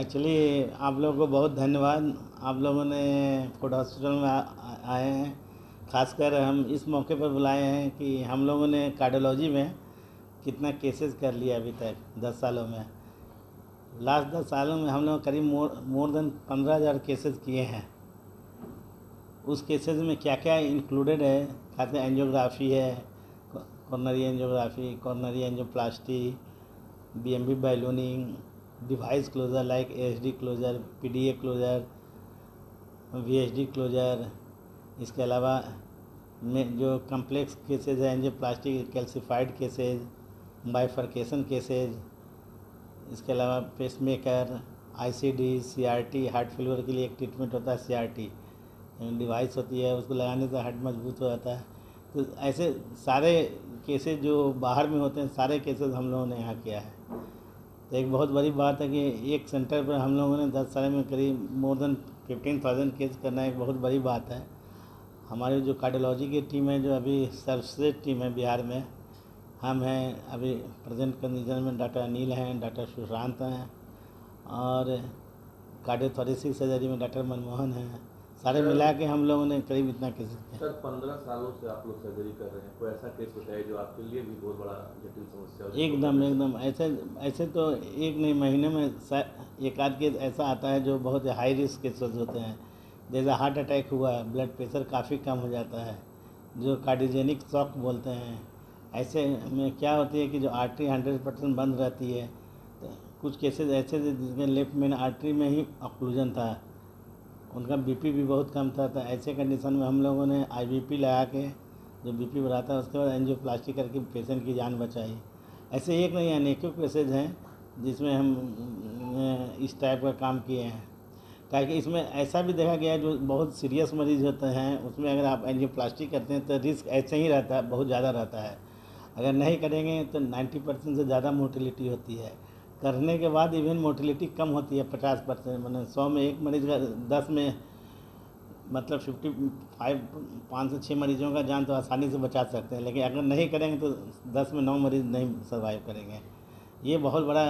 Actually आप लोगों को बहुत धन्यवाद। आप लोगों ने फूड हॉस्पिटल में आए हैं। खासकर हम इस मौके पर बुलाए हैं कि हम लोगों ने कार्डियोलॉजी में कितना केसेस कर लिया अभी तक 10 सालों में। लास्ट 10 सालों में हम लोग करीब मोर देन 15,000 केसेस किए हैं। उस केसेस में क्या क्या इंक्लूडेड है, खासकर एंजियोग्राफी है, coronary angiography, coronary angioplasty, BMP ballooning, device closure like ASD closure, PDA closure, VSD closure. इसके अलावा में जो कम्प्लेक्स केसेज हैं angioplasty, calcified cases, bifurcation cases. इसके अलावा pacemaker, ICD, CRT, heart failure के लिए एक ट्रीटमेंट होता है CRT डिवाइस होती है, उसको लगाने से हार्ट मजबूत हो जाता है। तो ऐसे सारे केसेज जो बाहर में होते हैं सारे केसेज हम लोगों ने यहाँ किया है। तो एक बहुत बड़ी बात है कि एक सेंटर पर हम लोगों ने 10 साल में करीब मोर देन 15,000 केस करना एक बहुत बड़ी बात है। हमारी जो कार्डियोलॉजी की टीम है जो अभी सर्वश्रेष्ठ टीम है बिहार में, हम हैं अभी प्रेजेंट कंडीशन में डॉक्टर अनिल हैं, डॉक्टर सुशांत हैं और कार्डियोथोरेसिक सर्जरी में डॉक्टर मनमोहन हैं। सारे मिला के हम लोगों ने करीब इतना केस किया। सर 15 सालों से आप लोग सर्जरी कर रहे हैं, कोई ऐसा केस बताइए जो आपके लिए भी बहुत बड़ा जटिल समस्या हो? एकदम ऐसे तो एक नहीं, महीने में एक आध केस ऐसा आता है जो बहुत हाई रिस्क केसेस होते हैं। जैसे हार्ट अटैक हुआ, ब्लड प्रेशर काफ़ी कम हो जाता है, जो कार्डियोजेनिक शॉक बोलते हैं। ऐसे में क्या होती है कि जो आर्टरी 100% बंद रहती है। तो कुछ केसेस ऐसे थे जिसमें लेफ्ट मेन आर्टरी में ही ऑक्लूजन था, उनका BP भी बहुत कम था। तो ऐसे कंडीशन में हम लोगों ने IVP लगा के जो BP बढ़ाता है उसके बाद एंजियोप्लास्टी करके पेशेंट की जान बचाई। ऐसे एक नहीं अनेकों केसेज हैं जिसमें हम इस टाइप का काम किए हैं। ताकि इसमें ऐसा भी देखा गया है जो बहुत सीरियस मरीज होते हैं उसमें अगर आप एंजियोप्लास्टी करते हैं तो रिस्क ऐसे ही रहता है, बहुत ज़्यादा रहता है। अगर नहीं करेंगे तो 90% से ज़्यादा मोर्टेलिटी होती है। करने के बाद इवन मोर्टेलिटी कम होती है 50%। मतलब 100 में एक मरीज का 10 में मतलब 55 5 से 6 मरीजों का जान तो आसानी से बचा सकते हैं। लेकिन अगर नहीं करेंगे तो 10 में 9 मरीज नहीं सर्वाइव करेंगे। ये बहुत बड़ा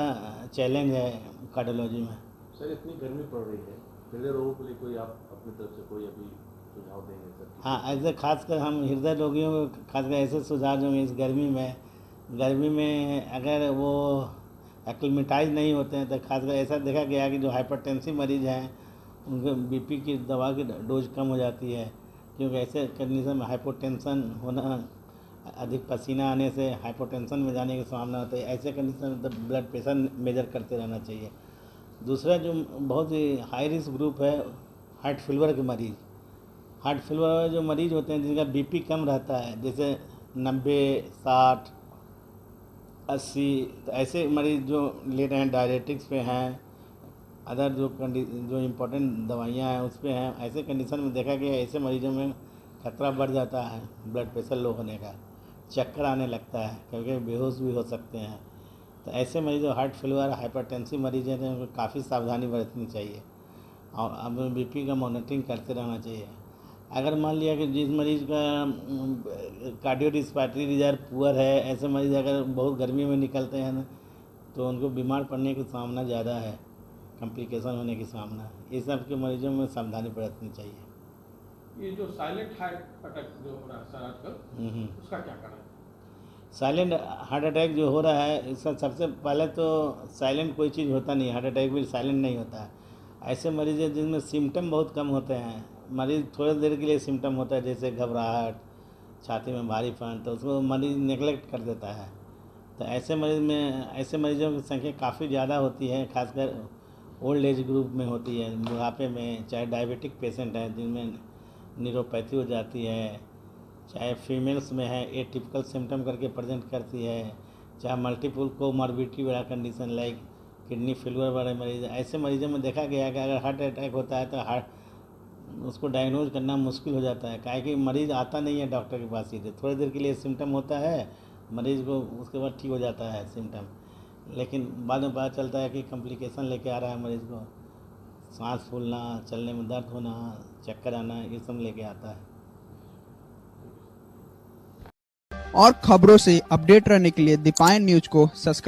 चैलेंज है कार्डियोलॉजी में। सर इतनी गर्मी पड़ रही है, हृदय रोगों के लिए कोई आप अपनी तरफ से कोई अभी सुझाव देंगे सर? हाँ, ऐसे खासकर हम हृदय रोगियों को खासकर ऐसे सुझाव देंगे इस गर्मी में अगर वो एक्लिमेटाइज नहीं होते हैं तो खासकर ऐसा देखा गया है कि जो हाइपरटेंसिव मरीज हैं उनके BP की दवा की डोज कम हो जाती है। क्योंकि ऐसे कंडीशन में हाइपोटेंशन होना, अधिक पसीना आने से हाइपोटेंशन में जाने की संभावना होती है। ऐसे कंडीशन में तो ब्लड प्रेशर मेजर करते रहना चाहिए। दूसरा जो बहुत ही हाई रिस्क ग्रुप है हार्ट फेलियर के मरीज़। हार्ट फेलियर जो मरीज़ होते हैं जिनका BP कम रहता है, जैसे 90, 60, 80, तो ऐसे मरीज़ जो ले रहे हैं डायरेटिक्स पे हैं, अदर जो इम्पोर्टेंट दवाइयाँ हैं उस पर हैं, ऐसे कंडीशन में देखा गया ऐसे मरीजों में खतरा बढ़ जाता है ब्लड प्रेशर लो होने का, चक्कर आने लगता है, कभी कभी बेहोश भी हो सकते हैं। तो ऐसे मरीज जो हार्ट फेलियर हाइपरटेंसिव मरीज हैं उनको काफ़ी सावधानी बरतनी चाहिए और अब BP का मॉनिटरिंग करते रहना चाहिए। अगर मान लिया कि जिस मरीज़ का कार्डियो रिस्पायरेटरी रिजर्व पुअर है, ऐसे मरीज़ अगर बहुत गर्मी में निकलते हैं ना तो उनको बीमार पड़ने की संभावना ज़्यादा है, कॉम्प्लिकेशन होने की संभावना। इस सब के मरीजों में सावधानी बरतनी चाहिए। ये जो साइलेंट हार्ट अटैक जो हो रहा है सर आजकल, उसका क्या कारण है? साइलेंट हार्ट अटैक जो हो रहा है इसका सबसे पहले तो साइलेंट कोई चीज़ होता नहीं, हार्ट अटैक भी साइलेंट नहीं होता है। ऐसे मरीज़ हैं जिनमें सिम्टम बहुत कम होते हैं, मरीज़ थोड़ी देर के लिए सिम्टम होता है जैसे घबराहट, छाती में भारीपन, तो उसको मरीज़ नेगलेक्ट कर देता है। तो ऐसे मरीज़ों की संख्या काफ़ी ज़्यादा होती है, खासकर ओल्ड एज ग्रुप में होती है, बुढ़ापे में, चाहे डायबिटिक पेशेंट हैं जिनमें न्यूरोपैथी हो जाती है, चाहे फीमेल्स में है एटिपिकल सिम्टम करके प्रेजेंट करती है, चाहे मल्टीपल कोमॉर्बिडिटी वाला कंडीशन लाइक किडनी फेलियर वाले मरीज। ऐसे मरीजों में देखा गया है कि अगर हार्ट अटैक होता है तो उसको डायग्नोज करना मुश्किल हो जाता है, काहे कि मरीज़ आता नहीं है डॉक्टर के पास सीधे। थोड़ी देर के लिए सिम्टम होता है मरीज़ को, उसके बाद ठीक हो जाता है सिम्टम, लेकिन बाद में पता चलता है कि कॉम्प्लिकेशन लेके आ रहा है मरीज़ को, सांस फूलना, चलने में दर्द होना, चक्कर आना, ये सब लेके आता है। और खबरों से अपडेट रहने के लिए दीपायन न्यूज को सब्सक्राइब